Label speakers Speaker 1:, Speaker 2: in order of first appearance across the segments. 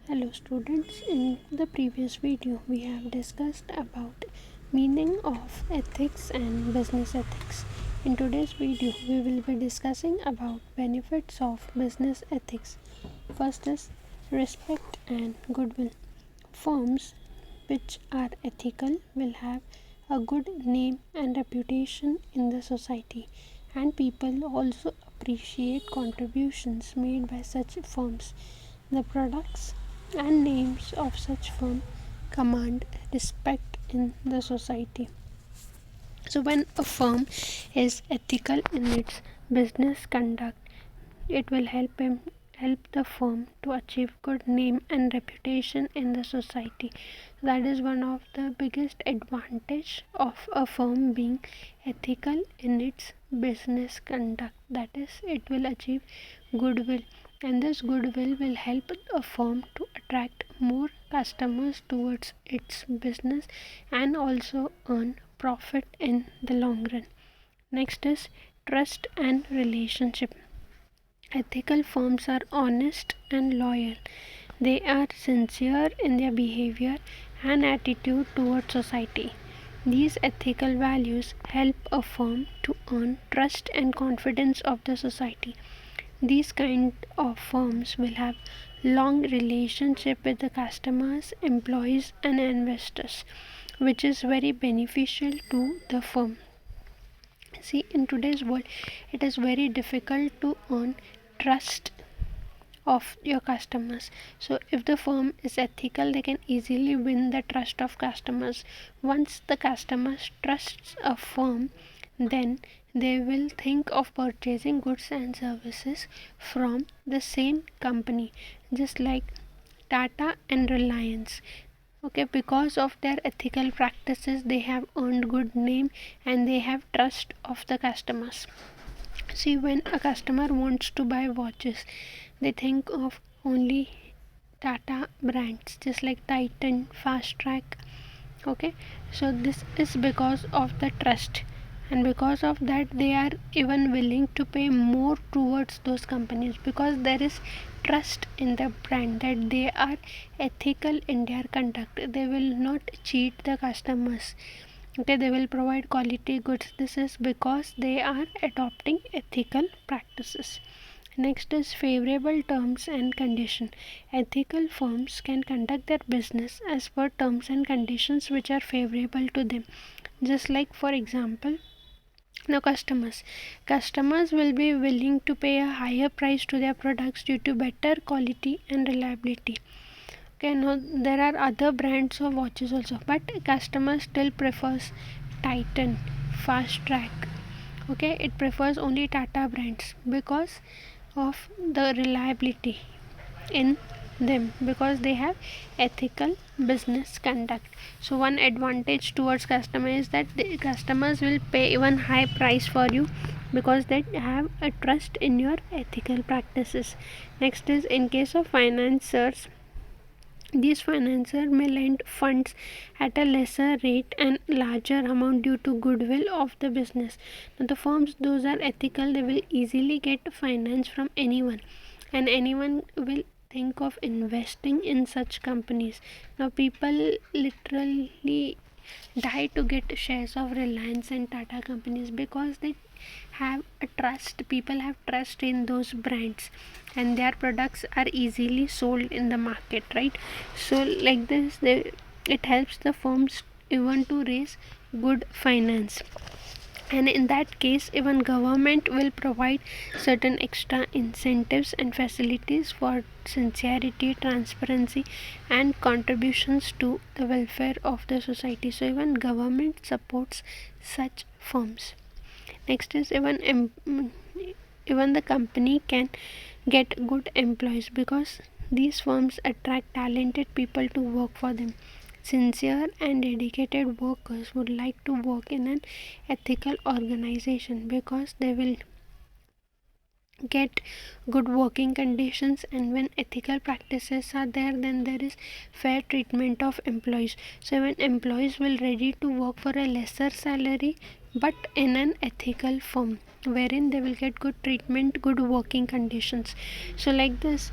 Speaker 1: Hello students, in the previous video we have discussed about meaning of ethics and business ethics. In today's video we will be discussing about benefits of business ethics. First is respect and goodwill. Firms which are ethical will have a good name and reputation in the society, and people also appreciate contributions made by such firms. The products and names of such firm command respect in the society. So when a firm is ethical in its business conduct, it will help the firm to achieve good name and reputation in the society. That is one of the biggest advantage of a firm being ethical in its business conduct. That is, it will achieve goodwill, and this goodwill will help a firm to attract more customers towards its business and also earn profit in the long run. Next is trust and relationship. Ethical firms are honest and loyal. They are sincere in their behavior and attitude towards society. These ethical values help a firm to earn trust and confidence of the society. These kind of firms will have long relationship with the customers, employees and investors, which is very beneficial to the firm. See, in today's world it is very difficult to earn trust of your customers. So if the firm is ethical, they can easily win the trust of customers. Once the customers trusts a firm, then they will think of purchasing goods and services from the same company, just like Tata and Reliance. Okay, because of their ethical practices they have earned good name and they have trust of the customers. See, when a customer wants to buy watches, they think of only Tata brands, just like Titan, Fast Track. Okay, so this is because of the trust, and because of that they are even willing to pay more towards those companies, because there is trust in the brand that they are ethical in their conduct. They will not cheat the customers. Okay, they will provide quality goods. This is because they are adopting ethical practices. Next is favorable terms and conditions. Ethical firms can conduct their business as per terms and conditions which are favorable to them. Just like, for example, now customers will be willing to pay a higher price to their products due to better quality and reliability. Okay, now there are other brands of watches also, but customers still prefers Titan, Fast Track. Okay, it prefers only Tata brands because of the reliability in them, because they have ethical business conduct. So one advantage towards customer is that the customers will pay even high price for you because they have a trust in your ethical practices. Next is, in case of financiers, these financiers may lend funds at a lesser rate and larger amount due to goodwill of the business. Now the firms those are ethical, they will easily get finance from anyone, and anyone will think of investing in such companies. Now people literally die to get shares of Reliance and Tata companies because they have a trust. People have trust in those brands and their products are easily sold in the market, right? So like this it helps the firms even to raise good finance, and in that case even government will provide certain extra incentives and facilities for sincerity, transparency and contributions to the welfare of the society. So even government supports such firms. Next is, even the company can get good employees because these firms attract talented people to work for them. Sincere and dedicated workers would like to work in an ethical organization because they will get good working conditions, and when ethical practices are there, then there is fair treatment of employees. So when employees will ready to work for a lesser salary but in an ethical firm wherein they will get good treatment, good working conditions. So like this,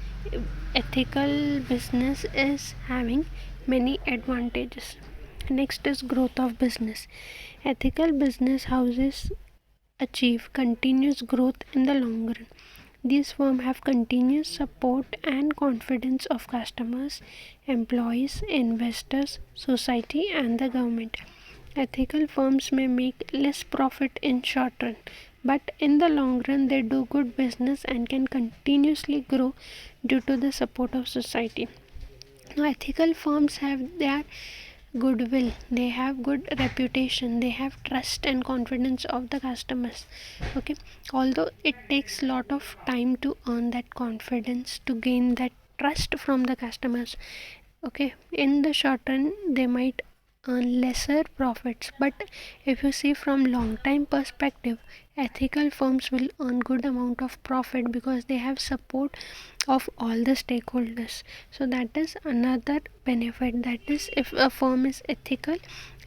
Speaker 1: ethical business is having many advantages. Next is growth of business. Ethical business houses achieve continuous growth in the long run. These firms have continuous support and confidence of customers, employees, investors, society, and the government. Ethical firms may make less profit in short run, but in the long run they do good business and can continuously grow due to the support of society. Now, ethical firms have their goodwill, they have good reputation, they have trust and confidence of the customers. Okay, although it takes lot of time to earn that confidence, to gain that trust from the customers. Okay, in the short run they might earn lesser profits, but if you see from long time perspective, ethical firms will earn good amount of profit because they have support of all the stakeholders. So that is another benefit, that is, if a firm is ethical,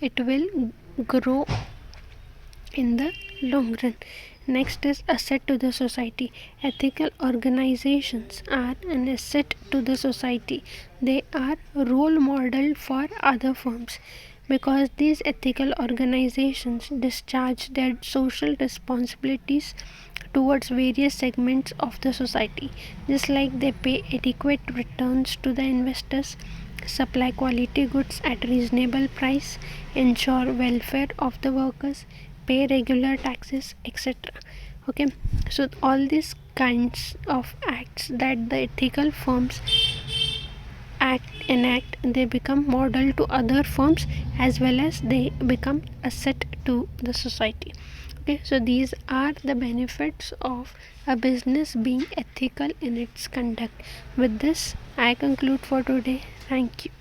Speaker 1: it will grow in the long run. Next is asset to the society. Ethical organizations are an asset to the society. They are role model for other firms because these ethical organizations discharge their social responsibilities towards various segments of the society, just like they pay adequate returns to the investors, supply quality goods at reasonable price, ensure welfare of the workers, pay regular taxes, etc. Okay, so all these kinds of acts that the ethical firms enact, they become model to other firms as well as they become asset to the society. Okay, so these are the benefits of a business being ethical in its conduct. With this I conclude for today. Thank you.